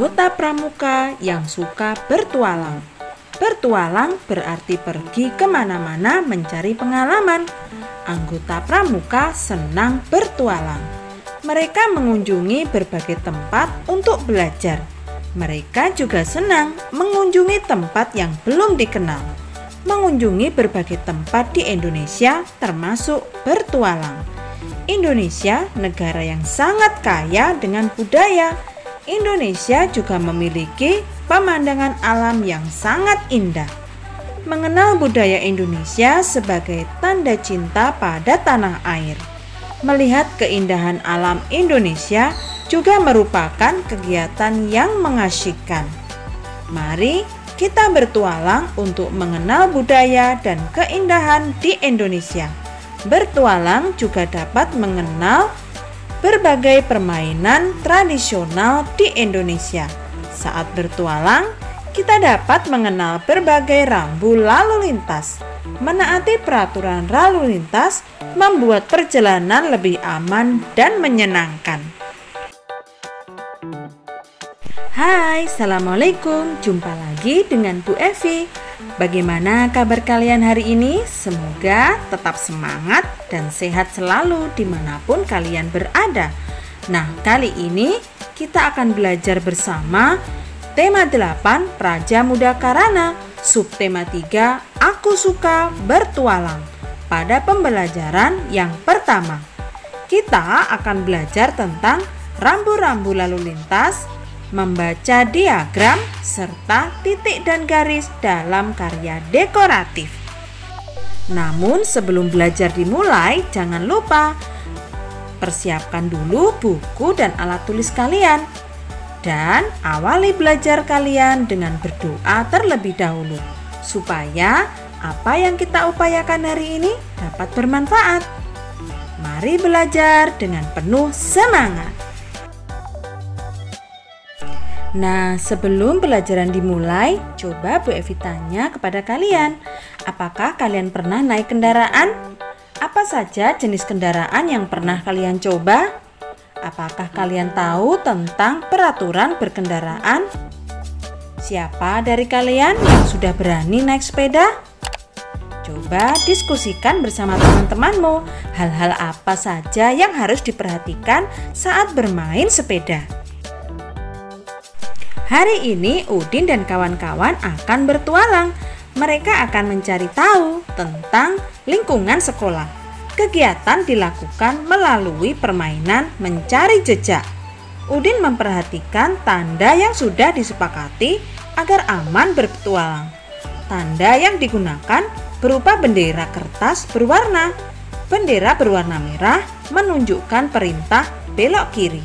anggota pramuka yang suka bertualang. Bertualang berarti pergi kemana-mana mencari pengalaman. Anggota pramuka senang bertualang. Mereka mengunjungi berbagai tempat untuk belajar. Mereka juga senang mengunjungi tempat yang belum dikenal. Mengunjungi berbagai tempat di Indonesia termasuk bertualang. Indonesia negara yang sangat kaya dengan budaya. Indonesia juga memiliki pemandangan alam yang sangat indah. Mengenal budaya Indonesia sebagai tanda cinta pada tanah air. Melihat keindahan alam Indonesia juga merupakan kegiatan yang mengasyikkan. Mari kita bertualang untuk mengenal budaya dan keindahan di Indonesia. Bertualang juga dapat mengenal berbagai permainan tradisional di Indonesia. Saat bertualang, kita dapat mengenal berbagai rambu lalu lintas. Menaati peraturan lalu lintas membuat perjalanan lebih aman dan menyenangkan. Hai, Assalamualaikum. Jumpa lagi dengan Bu Evi. Bagaimana kabar kalian hari ini? Semoga tetap semangat dan sehat selalu dimanapun kalian berada. Nah, kali ini kita akan belajar bersama tema 8 Praja Muda Karana, subtema 3 Aku Suka Bertualang. Pada pembelajaran yang pertama, kita akan belajar tentang rambu-rambu lalu lintas, membaca diagram, serta titik dan garis dalam karya dekoratif. Namun sebelum belajar dimulai, jangan lupa persiapkan dulu buku dan alat tulis kalian. Dan awali belajar kalian dengan berdoa terlebih dahulu, supaya apa yang kita upayakan hari ini dapat bermanfaat. Mari belajar dengan penuh semangat. Nah, sebelum pelajaran dimulai, coba Bu Evi tanya kepada kalian, apakah kalian pernah naik kendaraan? Apa saja jenis kendaraan yang pernah kalian coba? Apakah kalian tahu tentang peraturan berkendaraan? Siapa dari kalian yang sudah berani naik sepeda? Coba diskusikan bersama teman-temanmu, hal-hal apa saja yang harus diperhatikan saat bermain sepeda. Hari ini Udin dan kawan-kawan akan bertualang. Mereka akan mencari tahu tentang lingkungan sekolah. Kegiatan dilakukan melalui permainan mencari jejak. Udin memperhatikan tanda yang sudah disepakati agar aman berpetualang. Tanda yang digunakan berupa bendera kertas berwarna. Bendera berwarna merah menunjukkan perintah belok kiri.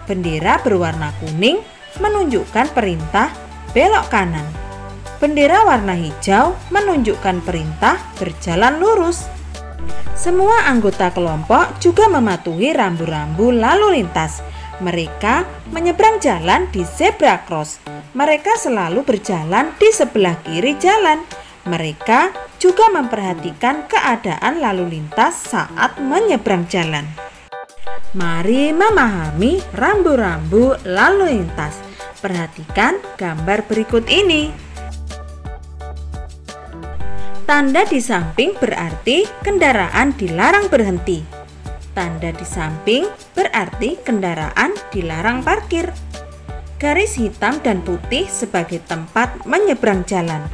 Bendera berwarna kuning menunjukkan perintah belok kanan. Bendera warna hijau menunjukkan perintah berjalan lurus. Semua anggota kelompok juga mematuhi rambu-rambu lalu lintas. Mereka menyeberang jalan di zebra cross. Mereka selalu berjalan di sebelah kiri jalan. Mereka juga memperhatikan keadaan lalu lintas saat menyeberang jalan. Mari memahami rambu-rambu lalu lintas. Perhatikan gambar berikut ini. Tanda di samping berarti kendaraan dilarang berhenti. Tanda di samping berarti kendaraan dilarang parkir. Garis hitam dan putih sebagai tempat menyeberang jalan.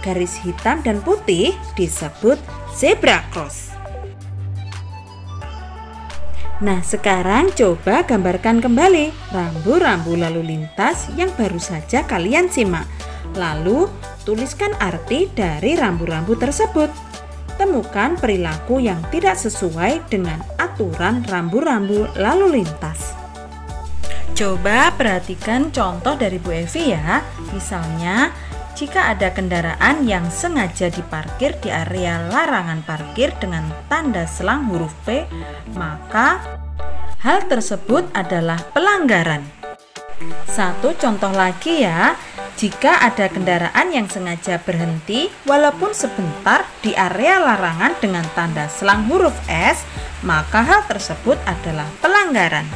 Garis hitam dan putih disebut zebra cross. Nah, sekarang coba gambarkan kembali rambu-rambu lalu lintas yang baru saja kalian simak. Lalu, tuliskan arti dari rambu-rambu tersebut. Temukan perilaku yang tidak sesuai dengan aturan rambu-rambu lalu lintas. Coba perhatikan contoh dari Bu Evi ya. Misalnya, jika ada kendaraan yang sengaja diparkir di area larangan parkir dengan tanda selang huruf P, maka hal tersebut adalah pelanggaran. Satu contoh lagi ya, jika ada kendaraan yang sengaja berhenti walaupun sebentar di area larangan dengan tanda selang huruf S, maka hal tersebut adalah pelanggaran.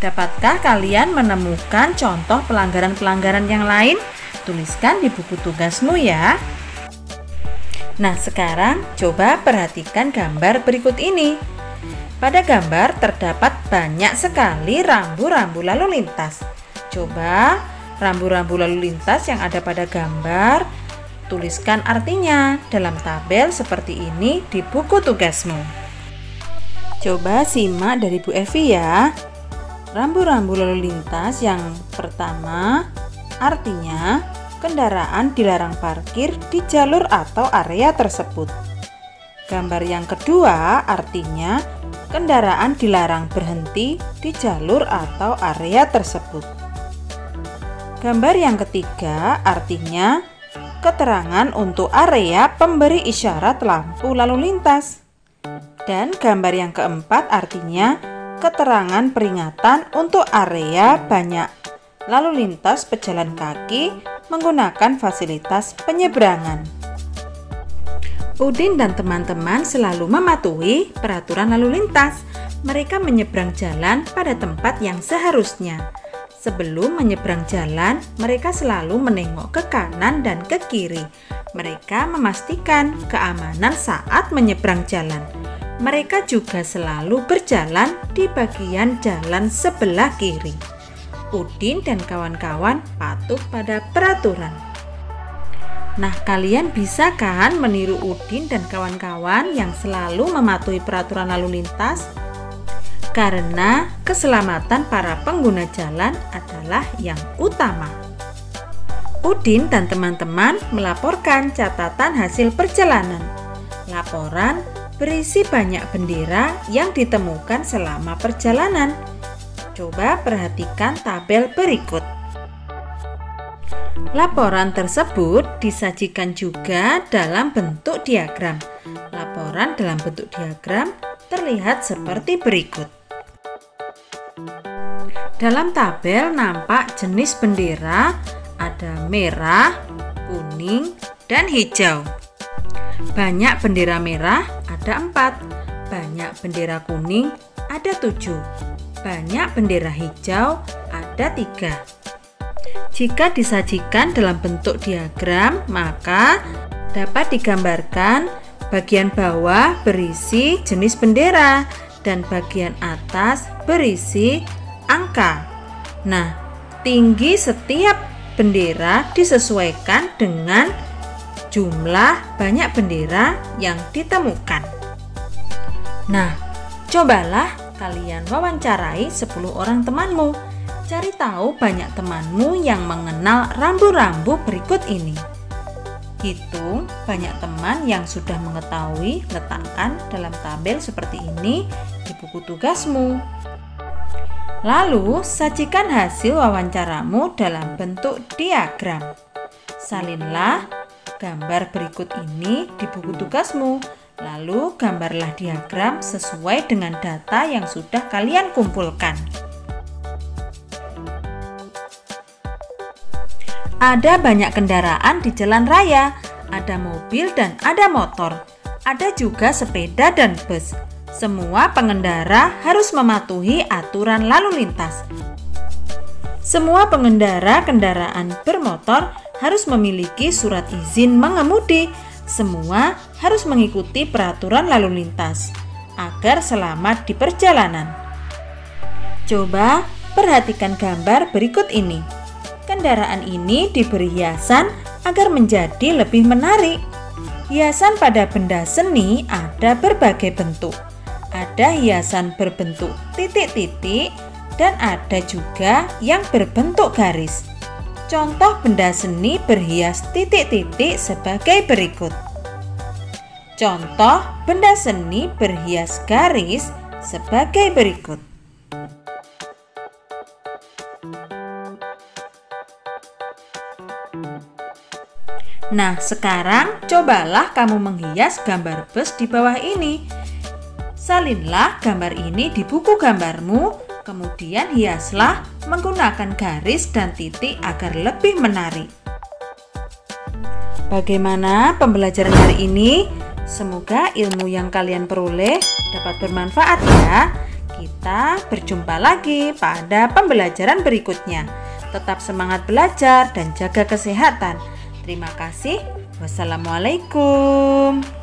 Dapatkah kalian menemukan contoh pelanggaran-pelanggaran yang lain? Tuliskan di buku tugasmu ya. Nah, sekarang coba perhatikan gambar berikut ini. Pada gambar terdapat banyak sekali rambu-rambu lalu lintas. Coba rambu-rambu lalu lintas yang ada pada gambar, tuliskan artinya dalam tabel seperti ini di buku tugasmu. Coba simak dari Bu Evi ya. Rambu-rambu lalu lintas yang pertama artinya kendaraan dilarang parkir di jalur atau area tersebut. Gambar yang kedua artinya kendaraan dilarang berhenti di jalur atau area tersebut. Gambar yang ketiga artinya keterangan untuk area pemberi isyarat lampu lalu lintas. Dan gambar yang keempat artinya keterangan peringatan untuk area banyak lalu lintas pejalan kaki menggunakan fasilitas penyeberangan. Udin dan teman-teman selalu mematuhi peraturan lalu lintas. Mereka menyeberang jalan pada tempat yang seharusnya. Sebelum menyeberang jalan, mereka selalu menengok ke kanan dan ke kiri. Mereka memastikan keamanan saat menyeberang jalan. Mereka juga selalu berjalan di bagian jalan sebelah kiri. Udin dan kawan-kawan patuh pada peraturan. Nah, kalian bisa kan meniru Udin dan kawan-kawan yang selalu mematuhi peraturan lalu lintas? Karena keselamatan para pengguna jalan adalah yang utama. Udin dan teman-teman melaporkan catatan hasil perjalanan. Laporan berisi banyak bendera yang ditemukan selama perjalanan. Coba perhatikan tabel berikut. Laporan tersebut disajikan juga dalam bentuk diagram. Laporan dalam bentuk diagram terlihat seperti berikut. Dalam tabel nampak jenis bendera ada merah, kuning, dan hijau. Banyak bendera merah ada 4, banyak bendera kuning ada 7, banyak bendera hijau ada 3. Jika disajikan dalam bentuk diagram, maka dapat digambarkan bagian bawah berisi jenis bendera dan bagian atas berisi angka. Nah, tinggi setiap bendera disesuaikan dengan jumlah banyak bendera yang ditemukan. Nah, cobalah kalian wawancarai 10 orang temanmu. Cari tahu banyak temanmu yang mengenal rambu-rambu berikut ini. Hitung banyak teman yang sudah mengetahui, letakkan dalam tabel seperti ini di buku tugasmu. Lalu, sajikan hasil wawancaramu dalam bentuk diagram. Salinlah gambar berikut ini di buku tugasmu. Lalu, gambarlah diagram sesuai dengan data yang sudah kalian kumpulkan. Ada banyak kendaraan di jalan raya, ada mobil dan ada motor, ada juga sepeda dan bus. Semua pengendara harus mematuhi aturan lalu lintas. Semua pengendara kendaraan bermotor harus memiliki surat izin mengemudi. Semua harus mengikuti peraturan lalu lintas agar selamat di perjalanan. Coba perhatikan gambar berikut ini. Kendaraan ini diberi hiasan agar menjadi lebih menarik. Hiasan pada benda seni ada berbagai bentuk. Ada hiasan berbentuk titik-titik dan ada juga yang berbentuk garis. Contoh benda seni berhias titik-titik sebagai berikut. Contoh benda seni berhias garis sebagai berikut. Nah, sekarang cobalah kamu menghias gambar bus di bawah ini. Salinlah gambar ini di buku gambarmu, kemudian hiaslah menggunakan garis dan titik agar lebih menarik. Bagaimana pembelajaran hari ini? Semoga ilmu yang kalian peroleh dapat bermanfaat ya. Kita berjumpa lagi pada pembelajaran berikutnya. Tetap semangat belajar dan jaga kesehatan. Terima kasih. Wassalamualaikum.